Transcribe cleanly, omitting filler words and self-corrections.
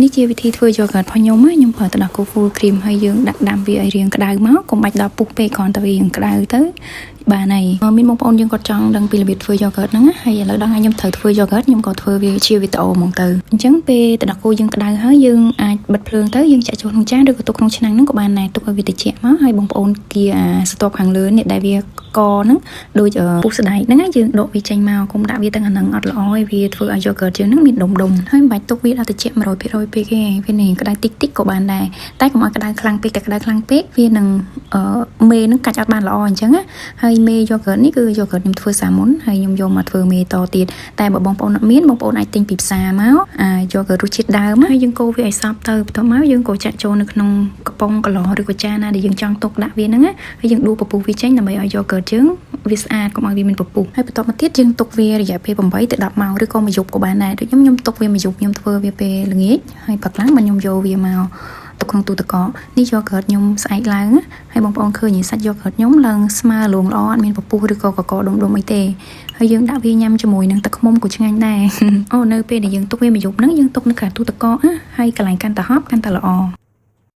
នេះជាវិធីធ្វើ yogurt របស់ខ្ញុំខ្ញុំប្រើទឹកដោះគោ full cream ហើយយើងដាក់ដាំវាឲ្យរាងក្តៅមកកុំបាច់ដល់ពុះពេកគ្រាន់តែវារាងក្តៅទៅបានហើយមានបងប្អូនយើងគាត់ចង់ដឹងពីរបៀបធ្វើ yogurt ហ្នឹងហើយឥឡូវដល់ខ្ញុំត្រូវធ្វើ yogurt ខ្ញុំក៏ធ្វើវាជាវីដេអូហ្មងទៅអញ្ចឹងពេលទឹកដោះគោយើងក្តៅហើយយើងអាចបិទភ្លើងទៅយើងចាក់ចូលក្នុងចានឬក៏ទុកក្នុងឆ្នាំងហ្នឹងក៏បានដែរទុកឲ្យវាត្រជាក់មកហើយបងប្អូនគៀស្ទប់ខាងលើនេះដែលវាកហ្នឹងដូចពុះស្ដែកហ្នឹងយើងដកវាចេញមកកុំដាក់វាទាំងអាហ្នឹងអត់ល្អឲ្យវាធ្វើឲ្យ yogurt យើងហ្នឹងមានដុំហើយមិនបាច់ទុកវាដល់ត្រជាក់ 100% ពេកទេវានឹងក្តៅតិចតិចក៏បានដែរតែកុំឲ្យក្តៅខ្លាំងពេកតែក្តៅខ្លាំងពេកវានឹងមេនឹងកាច់អត់បានល្អអញ្ចឹងហើយមេ yogurt នេះគឺ yogurt ខ្ញុំធ្វើសាមុនហើយខ្ញុំយកមកធ្វើមេតទៀតតែបើបងប្អូនអត់មានបងប្អូនអាចទិញពីផ្សារមកyogurt រសជាតិដើមហើយយើងកូរវាឲ្យសព្វទៅបន្ទាប់មកយើងកូរចាក់ចូលនៅក្នុងកំប៉ុងកន្លោះឬក៏ចានណាដែលយើងចង់ទុកដាក់វាហ្នឹងហើយយើងដួសពពុះវាចេញដើម្បីឲ្យ yogurt យើងវាស្អាតកុំឲ្យវាមានពពុះហើយបន្ទាប់មកទៀតយើងទុកវារយៈពេល8ទៅ10ម៉ោងឬក៏មួយយប់ក៏បានដែរដូចខ្ញុំទុកវាមួយយប់ខ្ញុំធ្វើវាពេលល្ងាចហើយព្រឹកឡើងខ្ញុំយកវាមកទុកក្នុងទូទឹកកកនេះ yogurt ខ្ញុំស្អែកឡើងហើយបងប្អូនឃើញសាច់ yogurt ខ្ញុំឡើងស្មើលងល្អអត់មានពពុះឬក៏កកដុំអីទេហើយយើងដាក់វាញ៉ាំជាមួយនឹងទឹកឃ្មុំក៏ឆ្ងាញ់ដែរអូនៅពេលដែលយើងទុកវាមួយយប់ហ្នឹងយើងទុកនៅក្រៅទូទឹកកកហើយកន្លែងកាន់តែហប់កាន់តែល្អ